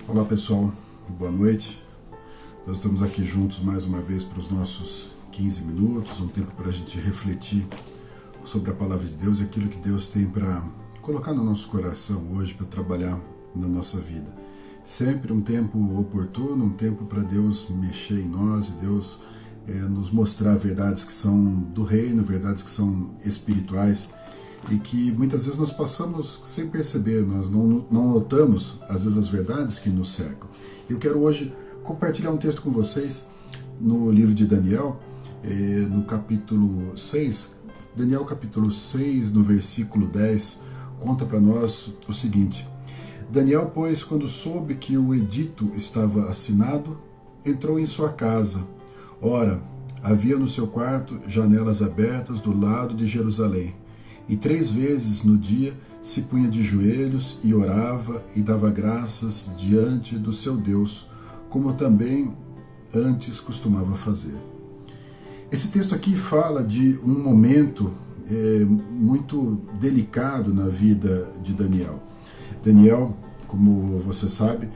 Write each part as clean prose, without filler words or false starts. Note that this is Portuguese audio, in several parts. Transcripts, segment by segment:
Olá pessoal, boa noite. Nós estamos aqui juntos mais uma vez para os nossos 15 minutos, um tempo para a gente refletir sobre a palavra de Deus e aquilo que Deus tem para colocar no nosso coração hoje para trabalhar na nossa vida. Sempre um tempo oportuno, um tempo para Deus mexer em nós e Deus nos mostrar verdades que são do reino, verdades que são espirituais e que muitas vezes nós passamos sem perceber, nós não notamos às vezes as verdades que nos cercam. Eu quero hoje compartilhar um texto com vocês no livro de Daniel, no capítulo 6. Daniel capítulo 6, no versículo 10, conta para nós o seguinte: Daniel, pois, quando soube que o edito estava assinado, entrou em sua casa. Ora, havia no seu quarto janelas abertas do lado de Jerusalém, e 3 vezes no dia se punha de joelhos e orava e dava graças diante do seu Deus, como também antes costumava fazer. Esse texto aqui fala de um momento muito delicado na vida de Daniel. Daniel, como você sabe,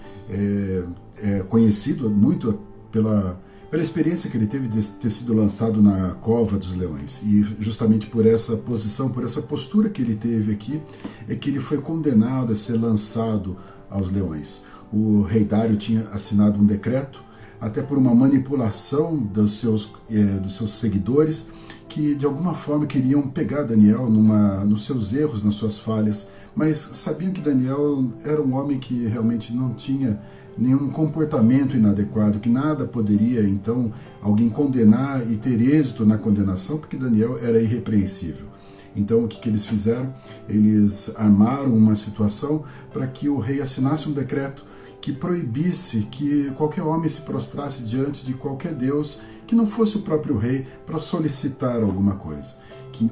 é conhecido muito pela experiência que ele teve de ter sido lançado na cova dos leões. E justamente por essa posição, por essa postura que ele teve aqui, é que ele foi condenado a ser lançado aos leões. O rei Dário tinha assinado um decreto, até por uma manipulação dos seus seguidores, que de alguma forma queriam pegar Daniel nos seus erros, nas suas falhas, mas sabiam que Daniel era um homem que realmente não tinha nenhum comportamento inadequado, que nada poderia então alguém condenar e ter êxito na condenação, porque Daniel era irrepreensível. Então o que eles fizeram? Eles armaram uma situação para que o rei assinasse um decreto que proibisse que qualquer homem se prostrasse diante de qualquer deus que não fosse o próprio rei para solicitar alguma coisa.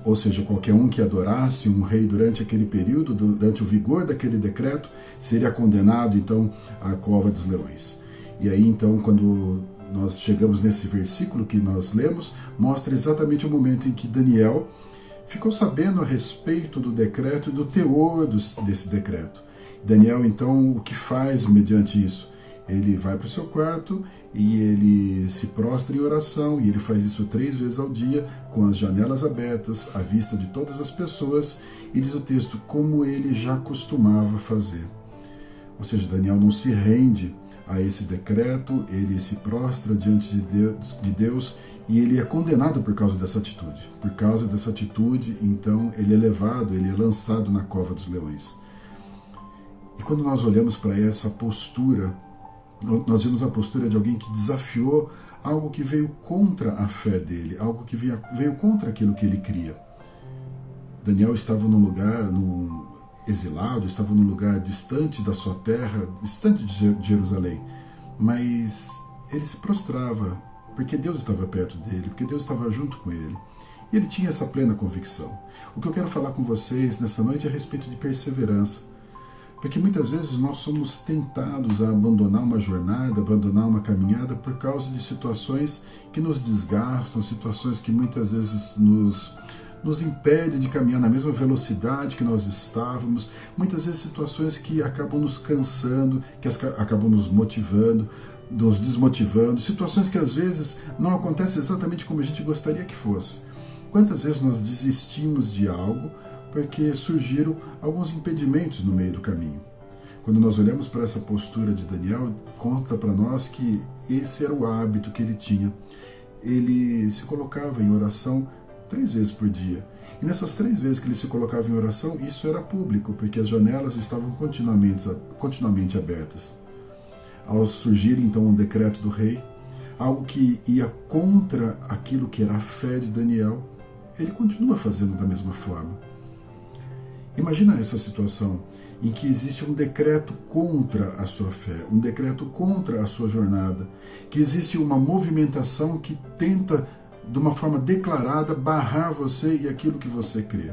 Ou seja, qualquer um que adorasse um rei durante aquele período, durante o vigor daquele decreto, seria condenado então à cova dos leões. E aí então, quando nós chegamos nesse versículo que nós lemos, mostra exatamente o momento em que Daniel ficou sabendo a respeito do decreto e do teor desse decreto. Daniel então o que faz mediante isso? Ele vai para o seu quarto e ele se prostra em oração, e ele faz isso 3 vezes ao dia, com as janelas abertas, à vista de todas as pessoas, e diz o texto, como ele já costumava fazer. Ou seja, Daniel não se rende a esse decreto, ele se prostra diante de Deus, e ele é condenado por causa dessa atitude. Por causa dessa atitude, então, ele é levado, ele é lançado na cova dos leões. E quando nós olhamos para essa postura, nós vemos a postura de alguém que desafiou algo que veio contra a fé dele, algo que veio contra aquilo que ele cria. Daniel estava num lugar exilado, estava num lugar distante da sua terra, distante de Jerusalém, mas ele se prostrava, porque Deus estava perto dele, porque Deus estava junto com ele. E ele tinha essa plena convicção. O que eu quero falar com vocês nessa noite é a respeito de perseverança. Porque muitas vezes nós somos tentados a abandonar uma jornada, abandonar uma caminhada por causa de situações que nos desgastam, situações que muitas vezes nos impedem de caminhar na mesma velocidade que nós estávamos, muitas vezes situações que acabam nos cansando, que acabam nos motivando, nos desmotivando, situações que às vezes não acontecem exatamente como a gente gostaria que fosse. Quantas vezes nós desistimos de algo porque surgiram alguns impedimentos no meio do caminho? Quando nós olhamos para essa postura de Daniel, conta para nós que esse era o hábito que ele tinha. Ele se colocava em oração 3 vezes por dia. E nessas 3 vezes que ele se colocava em oração, isso era público, porque as janelas estavam continuamente abertas. Ao surgir então um decreto do rei, algo que ia contra aquilo que era a fé de Daniel, ele continua fazendo da mesma forma. Imagina essa situação em que existe um decreto contra a sua fé, um decreto contra a sua jornada, que existe uma movimentação que tenta, de uma forma declarada, barrar você e aquilo que você crê.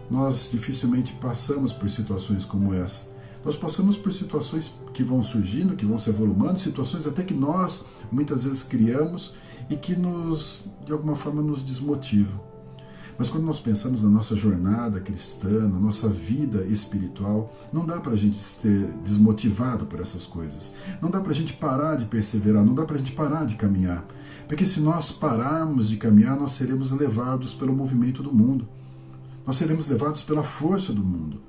Nós dificilmente passamos por situações como essa. Nós passamos por situações que vão surgindo, que vão se avolumando, situações até que nós muitas vezes criamos e que de alguma forma nos desmotivam. Mas quando nós pensamos na nossa jornada cristã, na nossa vida espiritual, não dá para a gente ser desmotivado por essas coisas. Não dá para a gente parar de perseverar, não dá para a gente parar de caminhar. Porque se nós pararmos de caminhar, nós seremos levados pelo movimento do mundo. Nós seremos levados pela força do mundo.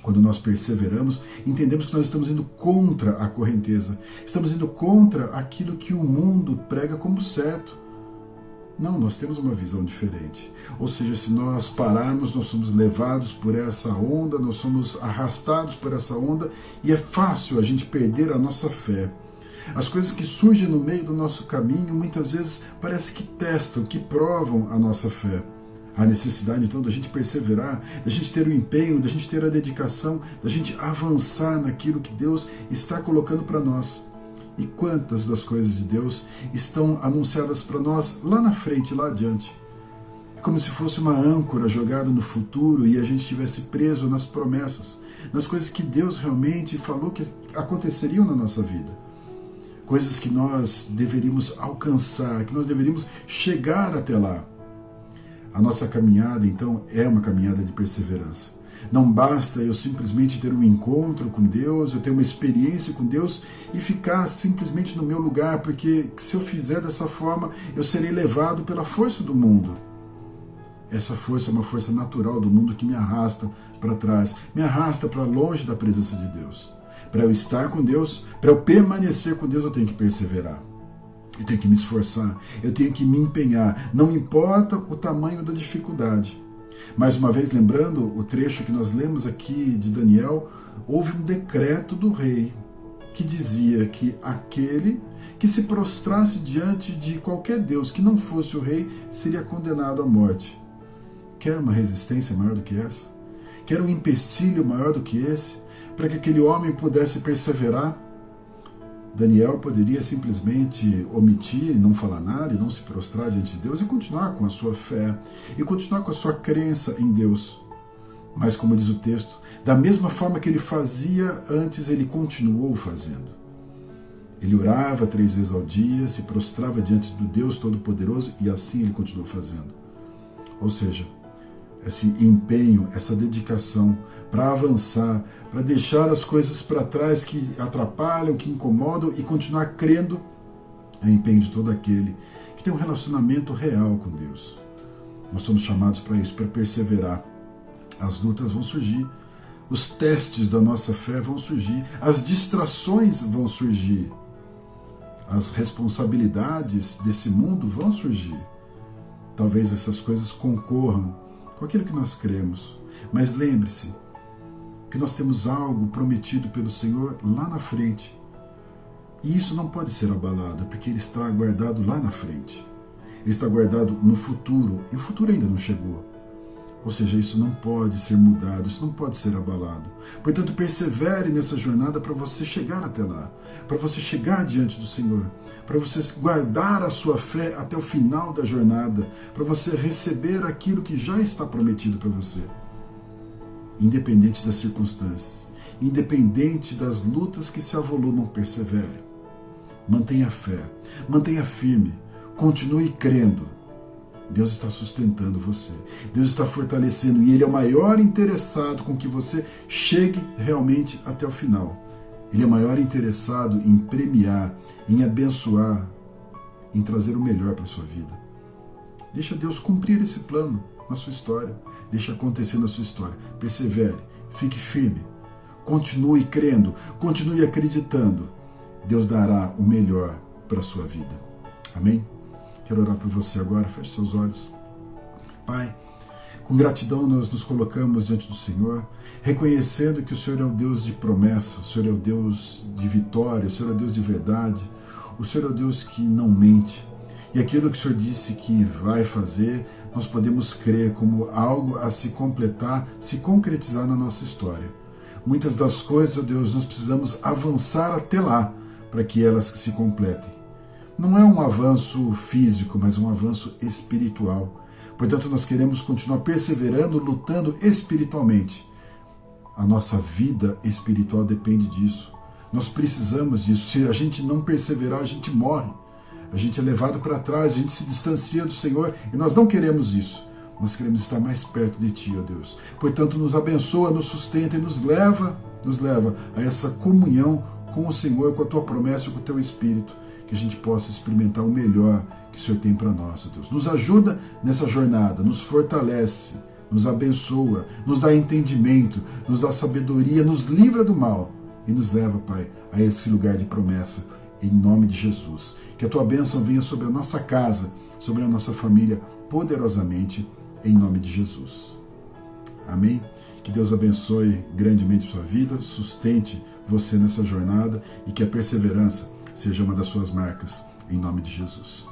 Quando nós perseveramos, entendemos que nós estamos indo contra a correnteza. Estamos indo contra aquilo que o mundo prega como certo. Não, nós temos uma visão diferente. Ou seja, se nós pararmos, nós somos levados por essa onda, nós somos arrastados por essa onda e é fácil a gente perder a nossa fé. As coisas que surgem no meio do nosso caminho, muitas vezes parece que testam, que provam a nossa fé. A necessidade, então, da gente perseverar, da gente ter o empenho, da gente ter a dedicação, da gente avançar naquilo que Deus está colocando para nós. E quantas das coisas de Deus estão anunciadas para nós lá na frente, lá adiante. É como se fosse uma âncora jogada no futuro e a gente estivesse preso nas promessas, nas coisas que Deus realmente falou que aconteceriam na nossa vida. Coisas que nós deveríamos alcançar, que nós deveríamos chegar até lá. A nossa caminhada, então, é uma caminhada de perseverança. Não basta eu simplesmente ter um encontro com Deus, eu ter uma experiência com Deus e ficar simplesmente no meu lugar, porque se eu fizer dessa forma, eu serei levado pela força do mundo. Essa força é uma força natural do mundo que me arrasta para trás, me arrasta para longe da presença de Deus. Para eu estar com Deus, para eu permanecer com Deus, eu tenho que perseverar. Eu tenho que me esforçar, eu tenho que me empenhar, não importa o tamanho da dificuldade. Mais uma vez, lembrando o trecho que nós lemos aqui de Daniel, houve um decreto do rei que dizia que aquele que se prostrasse diante de qualquer Deus que não fosse o rei seria condenado à morte. Quer uma resistência maior do que essa? Quer um empecilho maior do que esse? Para que aquele homem pudesse perseverar? Daniel poderia simplesmente omitir, não falar nada e não se prostrar diante de Deus e continuar com a sua fé e continuar com a sua crença em Deus. Mas, como diz o texto, da mesma forma que ele fazia antes, ele continuou fazendo. Ele orava 3 vezes ao dia, se prostrava diante do Deus Todo-Poderoso e assim ele continuou fazendo. Ou seja, esse empenho, essa dedicação para avançar, para deixar as coisas para trás que atrapalham, que incomodam e continuar crendo, é o empenho de todo aquele que tem um relacionamento real com Deus. Nós somos chamados para isso, para perseverar. As lutas vão surgir, os testes da nossa fé vão surgir, as distrações vão surgir, as responsabilidades desse mundo vão surgir. Talvez essas coisas concorram com aquilo que nós cremos. Mas lembre-se que nós temos algo prometido pelo Senhor lá na frente. E isso não pode ser abalado, porque Ele está guardado lá na frente. Ele está guardado no futuro, e o futuro ainda não chegou. Ou seja, isso não pode ser mudado, isso não pode ser abalado. Portanto, persevere nessa jornada para você chegar até lá, para você chegar diante do Senhor, para você guardar a sua fé até o final da jornada, para você receber aquilo que já está prometido para você. Independente das circunstâncias, independente das lutas que se avolumam, persevere. Mantenha fé, mantenha firme, continue crendo. Deus está sustentando você, Deus está fortalecendo e Ele é o maior interessado com que você chegue realmente até o final. Ele é o maior interessado em premiar, em abençoar, em trazer o melhor para a sua vida. Deixa Deus cumprir esse plano na sua história, deixa acontecer na sua história. Persevere, fique firme, continue crendo, continue acreditando. Deus dará o melhor para a sua vida. Amém? Quero orar por você agora, feche seus olhos. Pai, com gratidão nós nos colocamos diante do Senhor, reconhecendo que o Senhor é o Deus de promessa, o Senhor é o Deus de vitória, o Senhor é o Deus de verdade, o Senhor é o Deus que não mente. E aquilo que o Senhor disse que vai fazer, nós podemos crer como algo a se completar, se concretizar na nossa história. Muitas das coisas, ó Deus, nós precisamos avançar até lá, para que elas se completem. Não é um avanço físico, mas um avanço espiritual. Portanto, nós queremos continuar perseverando, lutando espiritualmente. A nossa vida espiritual depende disso. Nós precisamos disso. Se a gente não perseverar, a gente morre. A gente é levado para trás, a gente se distancia do Senhor e nós não queremos isso. Nós queremos estar mais perto de Ti, ó Deus. Portanto, nos abençoa, nos sustenta e nos leva a essa comunhão com o Senhor, com a Tua promessa e com o Teu Espírito, que a gente possa experimentar o melhor que o Senhor tem para nós, ó Deus. Nos ajuda nessa jornada, nos fortalece, nos abençoa, nos dá entendimento, nos dá sabedoria, nos livra do mal e nos leva, Pai, a esse lugar de promessa, em nome de Jesus. Que a Tua bênção venha sobre a nossa casa, sobre a nossa família, poderosamente, em nome de Jesus. Amém? Que Deus abençoe grandemente a sua vida, sustente você nessa jornada e que a perseverança seja uma das suas marcas, em nome de Jesus.